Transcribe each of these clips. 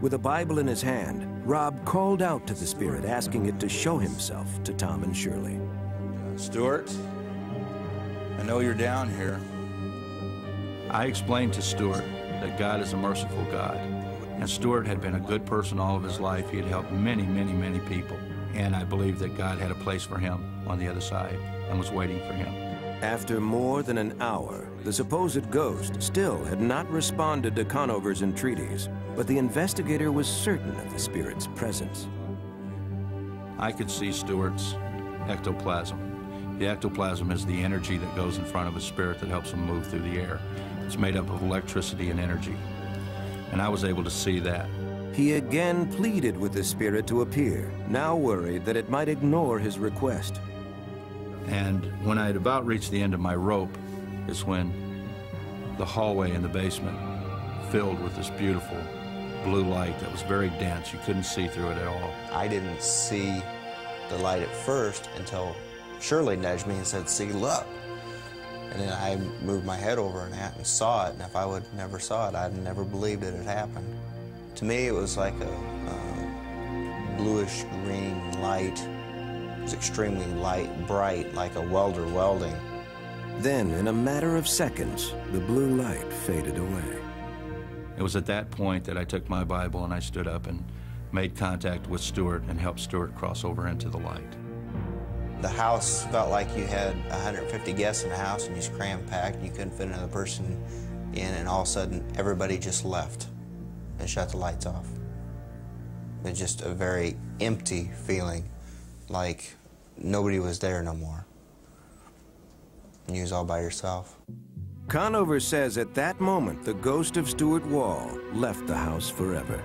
With a Bible in his hand, Rob called out to the spirit, asking it to show himself to Tom and Shirley. Stuart, I know you're down here. I explained to Stuart that God is a merciful God. And Stuart had been a good person all of his life. He had helped many, many, many people. And I believed that God had a place for him on the other side and was waiting for him. After more than an hour, the supposed ghost still had not responded to Conover's entreaties, but the investigator was certain of the spirit's presence. I could see Stuart's ectoplasm. The ectoplasm is the energy that goes in front of a spirit that helps him move through the air. It's made up of electricity and energy. And I was able to see that. He again pleaded with the spirit to appear, now worried that it might ignore his request. And when I had about reached the end of my rope is when the hallway in the basement filled with this beautiful blue light that was very dense. You couldn't see through it at all. I didn't see the light at first until Shirley nudged me and said, "See, look." And then I moved my head over and saw it, and if I would never saw it, I'd never believed it had happened. To me, it was like a bluish-green light. It was extremely light, bright, like a welder welding. Then, in a matter of seconds, the blue light faded away. It was at that point that I took my Bible and I stood up and made contact with Stuart and helped Stuart cross over into the light. The house felt like you had 150 guests in the house and you was cram-packed and you couldn't fit another person in, and all of a sudden everybody just left and shut the lights off. It was just a very empty feeling, like nobody was there no more. And you was all by yourself. Conover says at that moment the ghost of Stuart Wall left the house forever.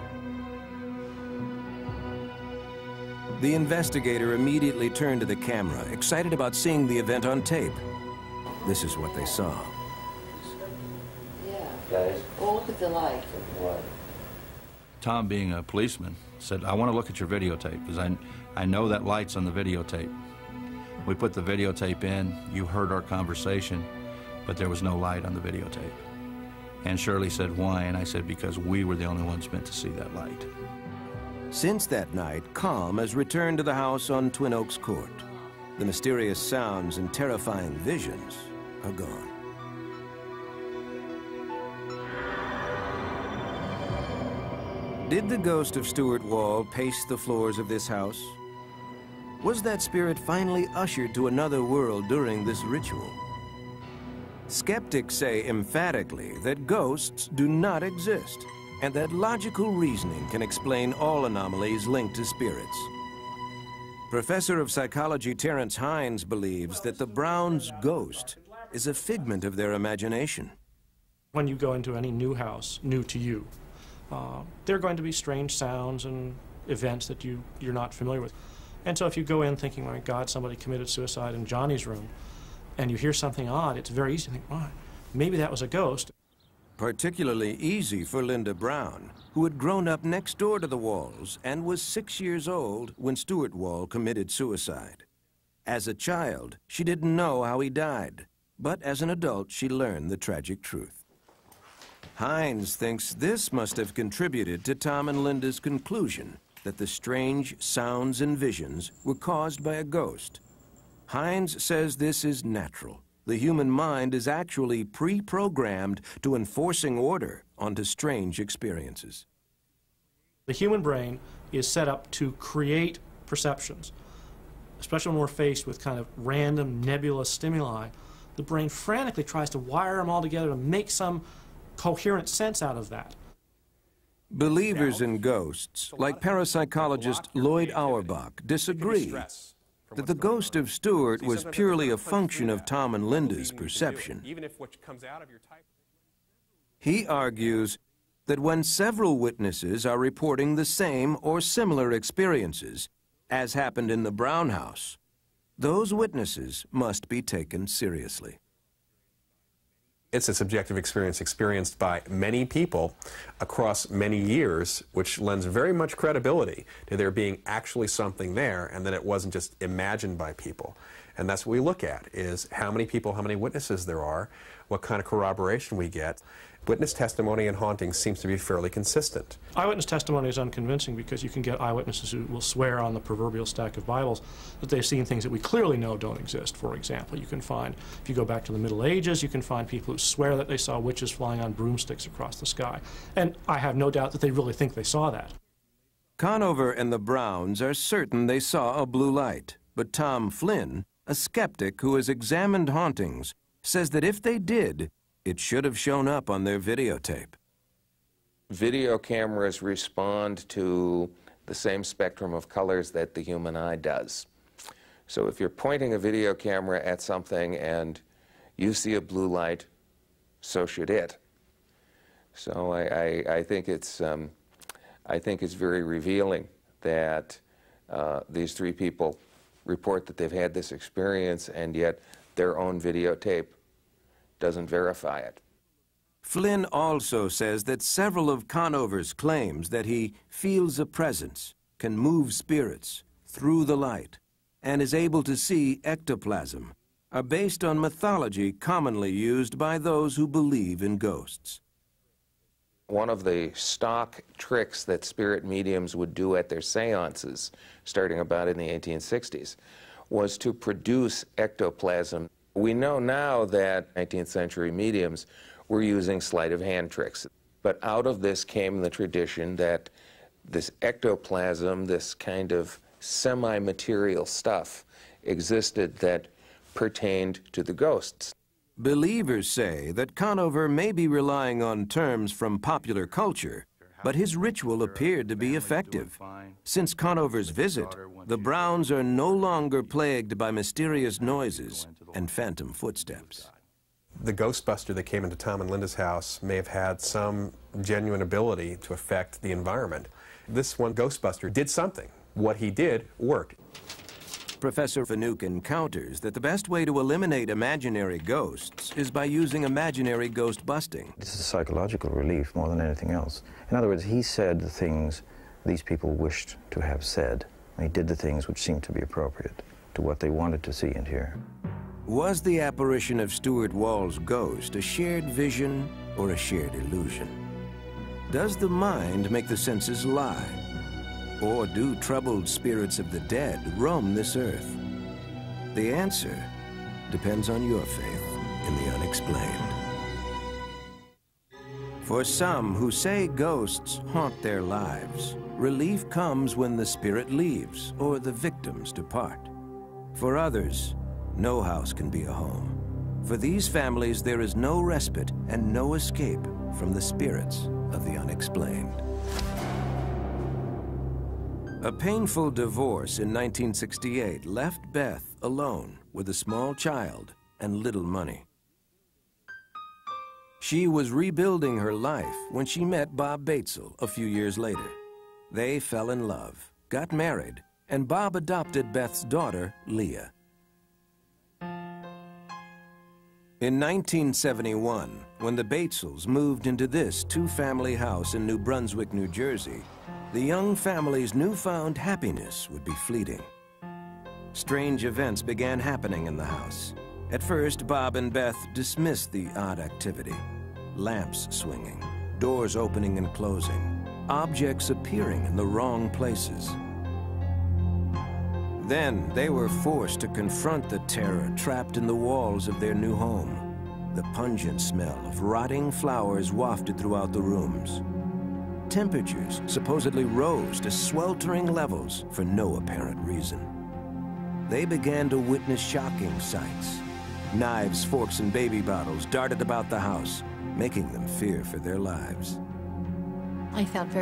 The investigator immediately turned to the camera, excited about seeing the event on tape. This is what they saw. Yeah. Guys. Well, look at the light. What? Tom, being a policeman, said, "I want to look at your videotape, because I know that light's on the videotape." We put the videotape in, you heard our conversation, but there was no light on the videotape. And Shirley said, "Why?" And I said, "Because we were the only ones meant to see that light." Since that night, calm has returned to the house on Twin Oaks Court. The mysterious sounds and terrifying visions are gone. Did the ghost of Stuart Wall pace the floors of this house? Was that spirit finally ushered to another world during this ritual? Skeptics say emphatically that ghosts do not exist, and that logical reasoning can explain all anomalies linked to spirits. Professor of psychology Terence Hines believes that the Browns' ghost is a figment of their imagination. When you go into any new house, new to you, there are going to be strange sounds and events that you're not familiar with. And so if you go in thinking, my God, somebody committed suicide in Johnny's room, and you hear something odd, it's very easy to think, oh, maybe that was a ghost. Particularly easy for Linda Brown, who had grown up next door to the Walls and was 6 years old when Stuart Wall committed suicide. As a child, she didn't know how he died, but as an adult, she learned the tragic truth. Hines thinks this must have contributed to Tom and Linda's conclusion that the strange sounds and visions were caused by a ghost. Hines says this is natural. The human mind is actually pre-programmed to enforcing order onto strange experiences. The human brain is set up to create perceptions, especially when we're faced with kind of random nebulous stimuli. The brain frantically tries to wire them all together to make some coherent sense out of that. Believers in ghosts, like parapsychologist Lloyd Auerbach, disagree that the ghost of Stuart was purely a function of Tom and Linda's perception. He argues that when several witnesses are reporting the same or similar experiences, as happened in the Brown house, those witnesses must be taken seriously. It's a subjective experience experienced by many people across many years, which lends very much credibility to there being actually something there and that it wasn't just imagined by people. And that's what we look at, is how many people, how many witnesses there are, what kind of corroboration we get. Witness testimony in hauntings seems to be fairly consistent. Eyewitness testimony is unconvincing because you can get eyewitnesses who will swear on the proverbial stack of Bibles that they've seen things that we clearly know don't exist. For example, you can find, if you go back to the Middle Ages, you can find people who swear that they saw witches flying on broomsticks across the sky. And I have no doubt that they really think they saw that. Conover and the Browns are certain they saw a blue light, but Tom Flynn, a skeptic who has examined hauntings, says that if they did, it should have shown up on their videotape. Video cameras respond to the same spectrum of colors that the human eye does. So if you're pointing a video camera at something and you see a blue light, so should it. So I think it's very revealing that these three people report that they've had this experience, and yet their own videotape doesn't verify it. Flynn also says that several of Conover's claims that he feels a presence, can move spirits through the light, and is able to see ectoplasm are based on mythology commonly used by those who believe in ghosts. One of the stock tricks that spirit mediums would do at their seances, starting about in the 1860s, was to produce ectoplasm. We know now that 19th century mediums were using sleight of hand tricks, but out of this came the tradition that this ectoplasm, this kind of semi-material stuff, existed that pertained to the ghosts. Believers say that Conover may be relying on terms from popular culture, but his ritual appeared to be effective. Since Conover's visit, the Browns are no longer plagued by mysterious noises and phantom footsteps. The Ghostbuster that came into Tom and Linda's house may have had some genuine ability to affect the environment. This one Ghostbuster did something. What he did worked. Professor Fanukin counters that the best way to eliminate imaginary ghosts is by using imaginary ghost busting. This is psychological relief more than anything else. In other words, he said the things these people wished to have said. He did the things which seemed to be appropriate to what they wanted to see and hear. Was the apparition of Stuart Wall's ghost a shared vision or a shared illusion? Does the mind make the senses lie? Or do troubled spirits of the dead roam this earth? The answer depends on your faith in the unexplained. For some who say ghosts haunt their lives, relief comes when the spirit leaves or the victims depart. For others, no house can be a home. For these families, there is no respite and no escape from the spirits of the unexplained. A painful divorce in 1968 left Beth alone with a small child and little money. She was rebuilding her life when she met Bob Batesel a few years later. They fell in love, got married, and Bob adopted Beth's daughter, Leah. In 1971, when the Batesels moved into this two-family house in New Brunswick, New Jersey, the young family's newfound happiness would be fleeting. Strange events began happening in the house. At first, Bob and Beth dismissed the odd activity. Lamps swinging, doors opening and closing, objects appearing in the wrong places. Then they were forced to confront the terror trapped in the walls of their new home. The pungent smell of rotting flowers wafted throughout the rooms. Temperatures supposedly rose to sweltering levels for no apparent reason. They began to witness shocking sights. Knives, forks, and baby bottles darted about the house, making them fear for their lives. I felt very